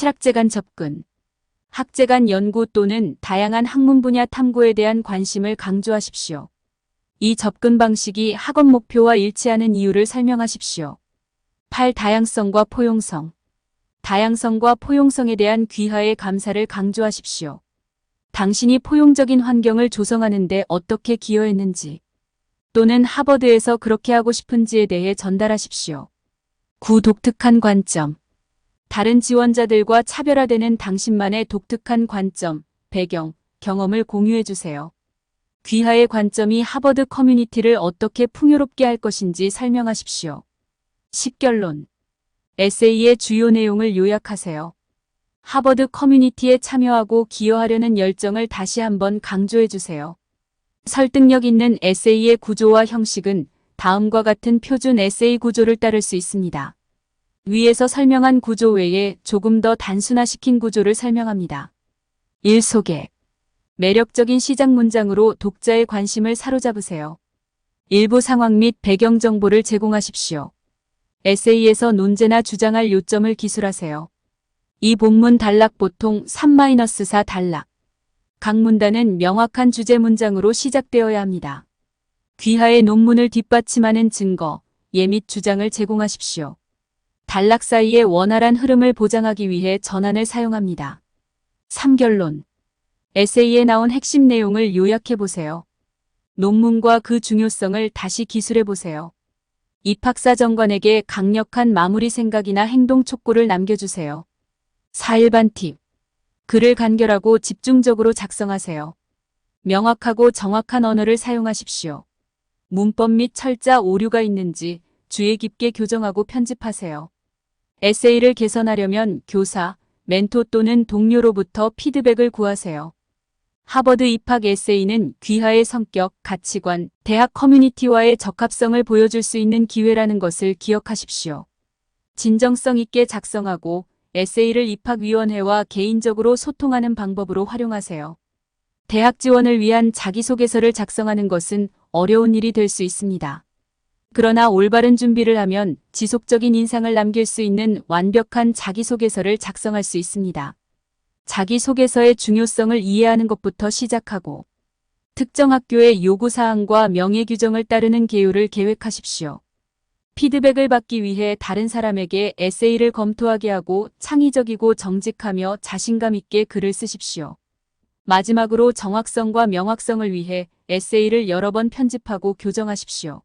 7학제 간 접근. 학제 간 연구 또는 다양한 학문 분야 탐구에 대한 관심을 강조하십시오. 이 접근 방식이 학업 목표와 일치하는 이유를 설명하십시오. 8. 다양성과 포용성. 다양성과 포용성에 대한 귀하의 감사를 강조하십시오. 당신이 포용적인 환경을 조성하는 데 어떻게 기여했는지 또는 하버드에서 그렇게 하고 싶은지에 대해 전달하십시오. 9. 독특한 관점. 다른 지원자들과 차별화되는 당신만의 독특한 관점, 배경, 경험을 공유해 주세요. 귀하의 관점이 하버드 커뮤니티를 어떻게 풍요롭게 할 것인지 설명하십시오. 10. 결론. 에세이의 주요 내용을 요약하세요. 하버드 커뮤니티에 참여하고 기여하려는 열정을 다시 한번 강조해 주세요. 설득력 있는 에세이의 구조와 형식은 다음과 같은 표준 에세이 구조를 따를 수 있습니다. 위에서 설명한 구조 외에 조금 더 단순화시킨 구조를 설명합니다. 1. 소개. 매력적인 시작 문장으로 독자의 관심을 사로잡으세요. 일부 상황 및 배경 정보를 제공하십시오. 에세이에서 논제나 주장할 요점을 기술하세요. 이 본문 단락 보통 3-4 단락. 각 문단은 명확한 주제 문장으로 시작되어야 합니다. 귀하의 논문을 뒷받침하는 증거, 예 및 주장을 제공하십시오. 단락 사이의 원활한 흐름을 보장하기 위해 전환을 사용합니다. 3. 결론. 에세이에 나온 핵심 내용을 요약해보세요. 논문과 그 중요성을 다시 기술해보세요. 입학사 정관에게 강력한 마무리 생각이나 행동 촉구를 남겨주세요. 4. 일반 팁. 글을 간결하고 집중적으로 작성하세요. 명확하고 정확한 언어를 사용하십시오. 문법 및 철자 오류가 있는지 주의 깊게 교정하고 편집하세요. 에세이를 개선하려면 교사, 멘토 또는 동료로부터 피드백을 구하세요. 하버드 입학 에세이는 귀하의 성격, 가치관, 대학 커뮤니티와의 적합성을 보여줄 수 있는 기회라는 것을 기억하십시오. 진정성 있게 작성하고 에세이를 입학위원회와 개인적으로 소통하는 방법으로 활용하세요. 대학 지원을 위한 자기소개서를 작성하는 것은 어려운 일이 될 수 있습니다. 그러나 올바른 준비를 하면 지속적인 인상을 남길 수 있는 완벽한 자기소개서를 작성할 수 있습니다. 자기소개서의 중요성을 이해하는 것부터 시작하고 특정 학교의 요구사항과 명예규정을 따르는 개요를 계획하십시오. 피드백을 받기 위해 다른 사람에게 에세이를 검토하게 하고 창의적이고 정직하며 자신감 있게 글을 쓰십시오. 마지막으로 정확성과 명확성을 위해 에세이를 여러 번 편집하고 교정하십시오.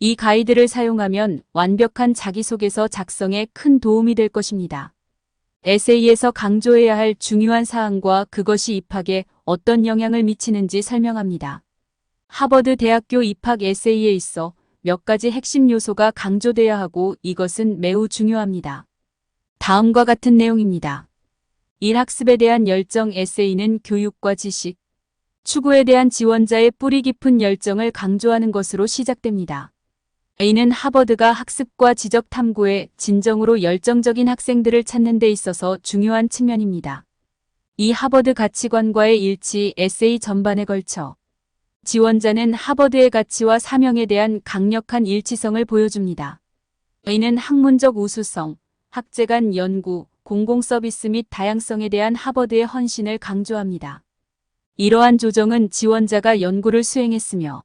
이 가이드를 사용하면 완벽한 자기소개서 작성에 큰 도움이 될 것입니다. 에세이에서 강조해야 할 중요한 사항과 그것이 입학에 어떤 영향을 미치는지 설명합니다. 하버드 대학교 입학 에세이에 있어 몇 가지 핵심 요소가 강조돼야 하고 이것은 매우 중요합니다. 다음과 같은 내용입니다. 1. 학습에 대한 열정. 에세이는 교육과 지식, 추구에 대한 지원자의 뿌리 깊은 열정을 강조하는 것으로 시작됩니다. A는 하버드가 학습과 지적 탐구에 진정으로 열정적인 학생들을 찾는 데 있어서 중요한 측면입니다. 이 하버드 가치관과의 일치. 에세이 전반에 걸쳐 지원자는 하버드의 가치와 사명에 대한 강력한 일치성을 보여줍니다. A는 학문적 우수성, 학제 간 연구, 공공 서비스 및 다양성에 대한 하버드의 헌신을 강조합니다. 이러한 조정은 지원자가 연구를 수행했으며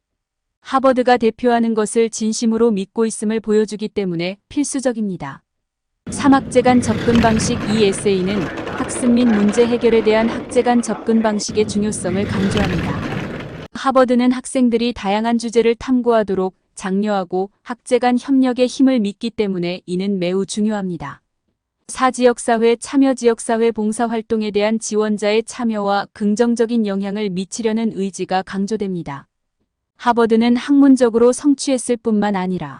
하버드가 대표하는 것을 진심으로 믿고 있음을 보여주기 때문에 필수적입니다. 3. 학제 간 접근 방식. 이 에세이는 학습 및 문제 해결에 대한 학제 간 접근 방식의 중요성을 강조합니다. 하버드는 학생들이 다양한 주제를 탐구하도록 장려하고 학제 간 협력의 힘을 믿기 때문에 이는 매우 중요합니다. 4. 지역사회 참여. 지역사회 봉사활동에 대한 지원자의 참여와 긍정적인 영향을 미치려는 의지가 강조됩니다. 하버드는 학문적으로 성취했을 뿐만 아니라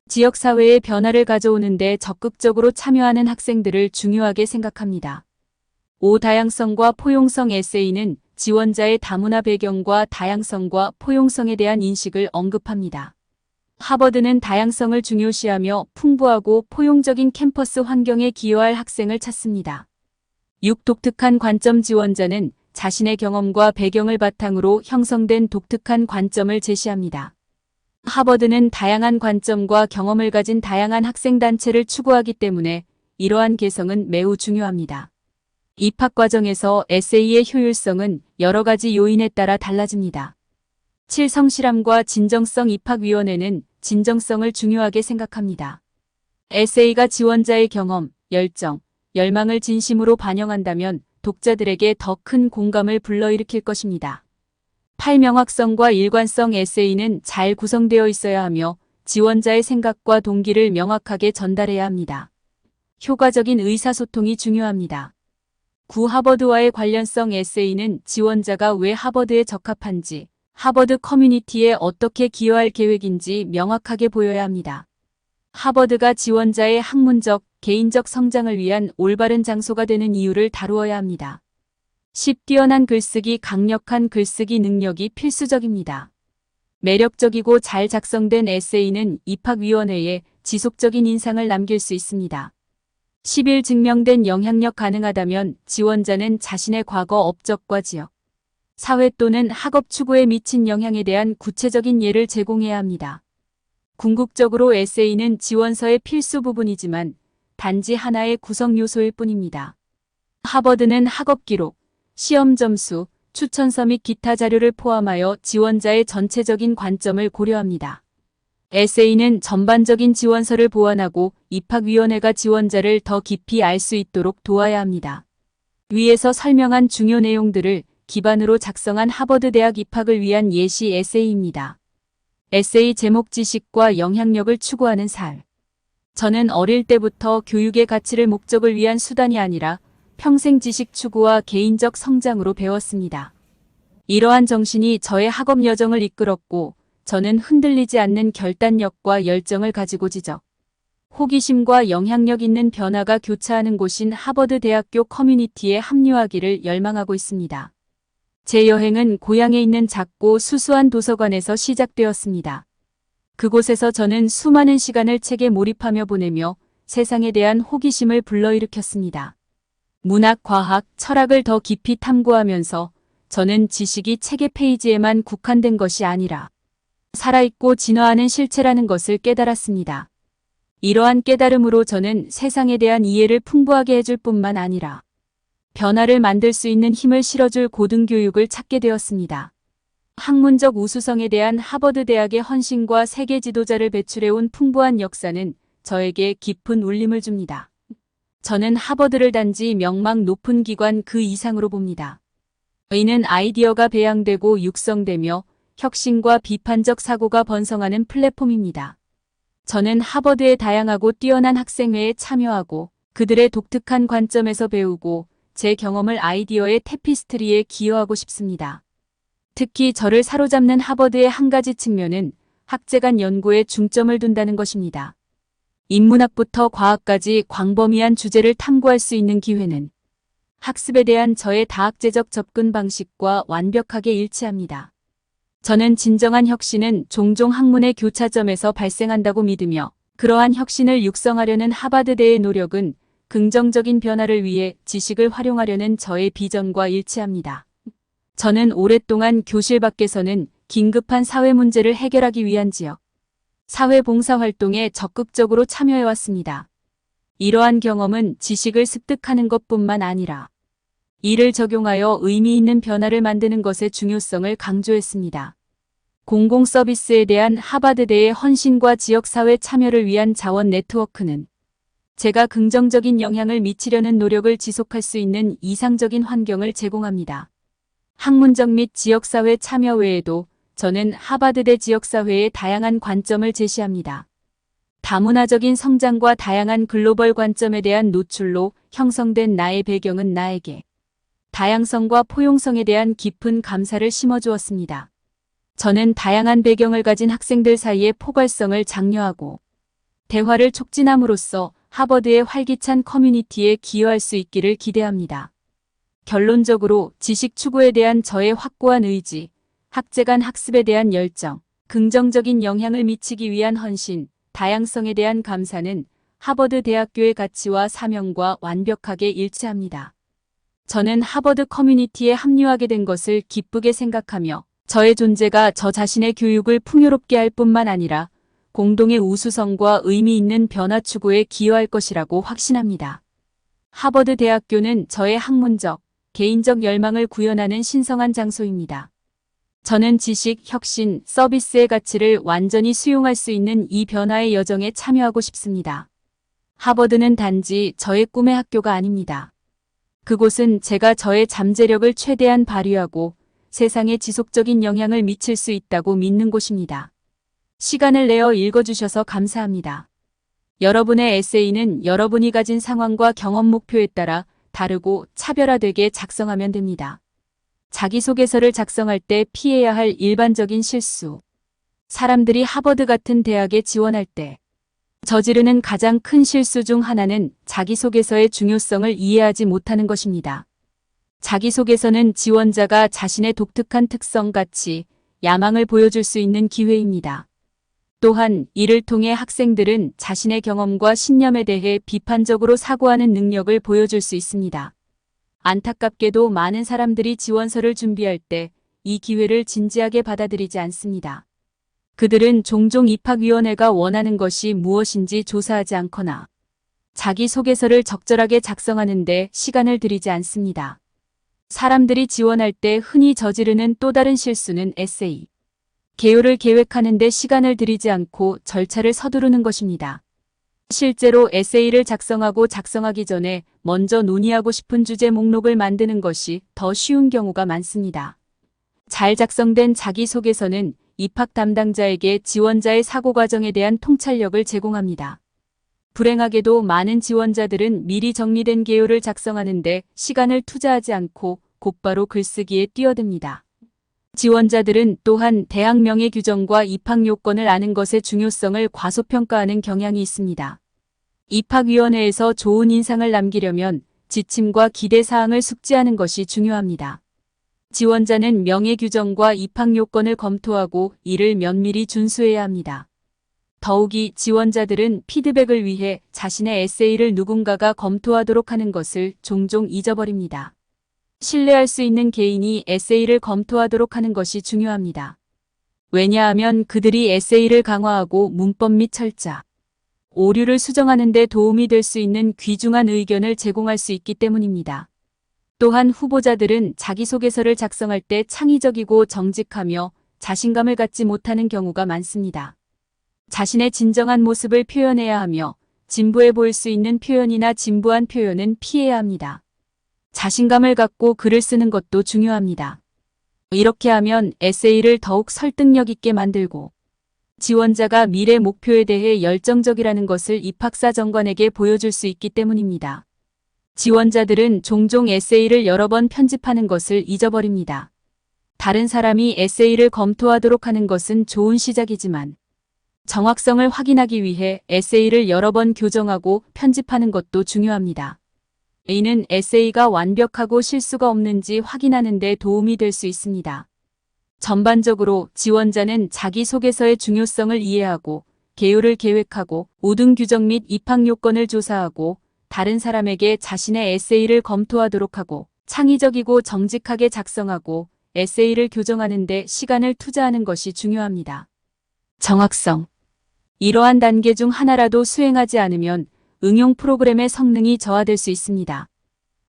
지역사회의 변화를 가져오는 데 적극적으로 참여하는 학생들을 중요하게 생각합니다. 5. 다양성과 포용성. 에세이는 지원자의 다문화 배경과 다양성과 포용성에 대한 인식을 언급합니다. 하버드는 다양성을 중요시하며 풍부하고 포용적인 캠퍼스 환경에 기여할 학생을 찾습니다. 6. 독특한 관점. 지원자는 자신의 경험과 배경을 바탕으로 형성된 독특한 관점을 제시합니다. 하버드는 다양한 관점과 경험을 가진 다양한 학생단체를 추구하기 때문에 이러한 개성은 매우 중요합니다. 입학 과정에서 에세이의 효율성은 여러 가지 요인에 따라 달라집니다. 성실함과 진정성. 입학위원회는 진정성을 중요하게 생각합니다. 에세이가 지원자의 경험, 열정, 열망을 진심으로 반영한다면 독자들에게 더 큰 공감을 불러일으킬 것입니다. 명확성과 일관성. 에세이는 잘 구성되어 있어야 하며 지원자의 생각과 동기를 명확하게 전달해야 합니다. 효과적인 의사소통이 중요합니다. 하버드와의 관련성. 에세이는 지원자가 왜 하버드에 적합한지, 하버드 커뮤니티에 어떻게 기여할 계획인지 명확하게 보여야 합니다. 하버드가 지원자의 학문적, 개인적 성장을 위한 올바른 장소가 되는 이유를 다루어야 합니다. 뛰어난 글쓰기. 강력한 글쓰기 능력이 필수적입니다. 매력적이고 잘 작성된 에세이는 입학위원회에 지속적인 인상을 남길 수 있습니다. 증명된 영향력. 가능하다면 지원자는 자신의 과거 업적과 지역, 사회 또는 학업 추구에 미친 영향에 대한 구체적인 예를 제공해야 합니다. 궁극적으로 에세이는 지원서의 필수 부분이지만 단지 하나의 구성 요소일 뿐입니다. 하버드는 학업 기록, 시험 점수, 추천서 및 기타 자료를 포함하여 지원자의 전체적인 관점을 고려합니다. 에세이는 전반적인 지원서를 보완하고 입학위원회가 지원자를 더 깊이 알 수 있도록 도와야 합니다. 위에서 설명한 중요 내용들을 기반으로 작성한 하버드 대학 입학을 위한 예시 에세이입니다. 에세이 제목. 지식과 영향력을 추구하는 삶. 저는 어릴 때부터 교육의 가치를 목적을 위한 수단이 아니라 평생 지식 추구와 개인적 성장으로 배웠습니다. 이러한 정신이 저의 학업 여정을 이끌었고 저는 흔들리지 않는 결단력과 열정을 가지고 지적, 호기심과 영향력 있는 변화가 교차하는 곳인 하버드 대학교 커뮤니티에 합류하기를 열망하고 있습니다. 제 여행은 고향에 있는 작고 수수한 도서관에서 시작되었습니다. 그곳에서 저는 수많은 시간을 책에 몰입하며 보내며 세상에 대한 호기심을 불러일으켰습니다. 문학, 과학, 철학을 더 깊이 탐구하면서 저는 지식이 책의 페이지에만 국한된 것이 아니라 살아있고 진화하는 실체라는 것을 깨달았습니다. 이러한 깨달음으로 저는 세상에 대한 이해를 풍부하게 해줄 뿐만 아니라 변화를 만들 수 있는 힘을 실어줄 고등교육을 찾게 되었습니다. 학문적 우수성에 대한 하버드 대학의 헌신과 세계 지도자를 배출해온 풍부한 역사는 저에게 깊은 울림을 줍니다. 저는 하버드를 단지 명망 높은 기관 그 이상으로 봅니다. 이는 아이디어가 배양되고 육성되며 혁신과 비판적 사고가 번성하는 플랫폼입니다. 저는 하버드의 다양하고 뛰어난 학생회에 참여하고 그들의 독특한 관점에서 배우고 제 경험을 아이디어의 테피스트리에 기여하고 싶습니다. 특히 저를 사로잡는 하버드의 한 가지 측면은 학제 간 연구에 중점을 둔다는 것입니다. 인문학부터 과학까지 광범위한 주제를 탐구할 수 있는 기회는 학습에 대한 저의 다학제적 접근 방식과 완벽하게 일치합니다. 저는 진정한 혁신은 종종 학문의 교차점에서 발생한다고 믿으며 그러한 혁신을 육성하려는 하버드대의 노력은 긍정적인 변화를 위해 지식을 활용하려는 저의 비전과 일치합니다. 저는 오랫동안 교실 밖에서는 긴급한 사회 문제를 해결하기 위한 지역, 사회봉사활동에 적극적으로 참여해왔습니다. 이러한 경험은 지식을 습득하는 것뿐만 아니라 이를 적용하여 의미 있는 변화를 만드는 것의 중요성을 강조했습니다. 공공서비스에 대한 하버드대의 헌신과 지역사회 참여를 위한 자원 네트워크는 제가 긍정적인 영향을 미치려는 노력을 지속할 수 있는 이상적인 환경을 제공합니다. 학문적 및 지역사회 참여 외에도 저는 하버드대 지역사회의 다양한 관점을 제시합니다. 다문화적인 성장과 다양한 글로벌 관점에 대한 노출로 형성된 나의 배경은 나에게 다양성과 포용성에 대한 깊은 감사를 심어주었습니다. 저는 다양한 배경을 가진 학생들 사이의 포괄성을 장려하고 대화를 촉진함으로써 하버드의 활기찬 커뮤니티에 기여할 수 있기를 기대합니다. 결론적으로 지식 추구에 대한 저의 확고한 의지, 학제 간 학습에 대한 열정, 긍정적인 영향을 미치기 위한 헌신, 다양성에 대한 감사는 하버드 대학교의 가치와 사명과 완벽하게 일치합니다. 저는 하버드 커뮤니티에 합류하게 된 것을 기쁘게 생각하며 저의 존재가 저 자신의 교육을 풍요롭게 할 뿐만 아니라 공동의 우수성과 의미 있는 변화 추구에 기여할 것이라고 확신합니다. 하버드 대학교는 저의 학문적, 개인적 열망을 구현하는 신성한 장소입니다. 저는 지식, 혁신, 서비스의 가치를 완전히 수용할 수 있는 이 변화의 여정에 참여하고 싶습니다. 하버드는 단지 저의 꿈의 학교가 아닙니다. 그곳은 제가 저의 잠재력을 최대한 발휘하고 세상에 지속적인 영향을 미칠 수 있다고 믿는 곳입니다. 시간을 내어 읽어주셔서 감사합니다. 여러분의 에세이는 여러분이 가진 상황과 경험 목표에 따라 다르고 차별화되게 작성하면 됩니다. 자기소개서를 작성할 때 피해야 할 일반적인 실수. 사람들이 하버드 같은 대학에 지원할 때 저지르는 가장 큰 실수 중 하나는 자기소개서의 중요성을 이해하지 못하는 것입니다. 자기소개서는 지원자가 자신의 독특한 특성, 가치, 야망을 보여줄 수 있는 기회입니다. 또한 이를 통해 학생들은 자신의 경험과 신념에 대해 비판적으로 사고하는 능력을 보여줄 수 있습니다. 안타깝게도 많은 사람들이 지원서를 준비할 때 이 기회를 진지하게 받아들이지 않습니다. 그들은 종종 입학위원회가 원하는 것이 무엇인지 조사하지 않거나 자기소개서를 적절하게 작성하는데 시간을 들이지 않습니다. 사람들이 지원할 때 흔히 저지르는 또 다른 실수는 에세이. 개요를 계획하는 데 시간을 들이지 않고 절차를 서두르는 것입니다. 실제로 에세이를 작성하기 전에 먼저 논의하고 싶은 주제 목록을 만드는 것이 더 쉬운 경우가 많습니다. 잘 작성된 자기소개서는 입학 담당자에게 지원자의 사고 과정에 대한 통찰력을 제공합니다. 불행하게도 많은 지원자들은 미리 정리된 개요를 작성하는데 시간을 투자하지 않고 곧바로 글쓰기에 뛰어듭니다. 지원자들은 또한 대학 명예 규정과 입학 요건을 아는 것의 중요성을 과소평가하는 경향이 있습니다. 입학위원회에서 좋은 인상을 남기려면 지침과 기대 사항을 숙지하는 것이 중요합니다. 지원자는 명예 규정과 입학 요건을 검토하고 이를 면밀히 준수해야 합니다. 더욱이 지원자들은 피드백을 위해 자신의 에세이를 누군가가 검토하도록 하는 것을 종종 잊어버립니다. 신뢰할 수 있는 개인이 에세이를 검토하도록 하는 것이 중요합니다. 왜냐하면 그들이 에세이를 강화하고 문법 및 철자, 오류를 수정하는 데 도움이 될 수 있는 귀중한 의견을 제공할 수 있기 때문입니다. 또한 후보자들은 자기소개서를 작성할 때 창의적이고 정직하며 자신감을 갖지 못하는 경우가 많습니다. 자신의 진정한 모습을 표현해야 하며 진부해 보일 수 있는 표현이나 진부한 표현은 피해야 합니다. 자신감을 갖고 글을 쓰는 것도 중요합니다. 이렇게 하면 에세이를 더욱 설득력 있게 만들고 지원자가 미래 목표에 대해 열정적이라는 것을 입학사 정관에게 보여줄 수 있기 때문입니다. 지원자들은 종종 에세이를 여러 번 편집하는 것을 잊어버립니다. 다른 사람이 에세이를 검토하도록 하는 것은 좋은 시작이지만 정확성을 확인하기 위해 에세이를 여러 번 교정하고 편집하는 것도 중요합니다. 이는 에세이가 완벽하고 실수가 없는지 확인하는 데 도움이 될 수 있습니다. 전반적으로 지원자는 자기소개서의 중요성을 이해하고 개요를 계획하고 모든 규정 및 입학 요건을 조사하고 다른 사람에게 자신의 에세이를 검토하도록 하고 창의적이고 정직하게 작성하고 에세이를 교정하는 데 시간을 투자하는 것이 중요합니다. 정확성. 이러한 단계 중 하나라도 수행하지 않으면 응용 프로그램의 성능이 저하될 수 있습니다.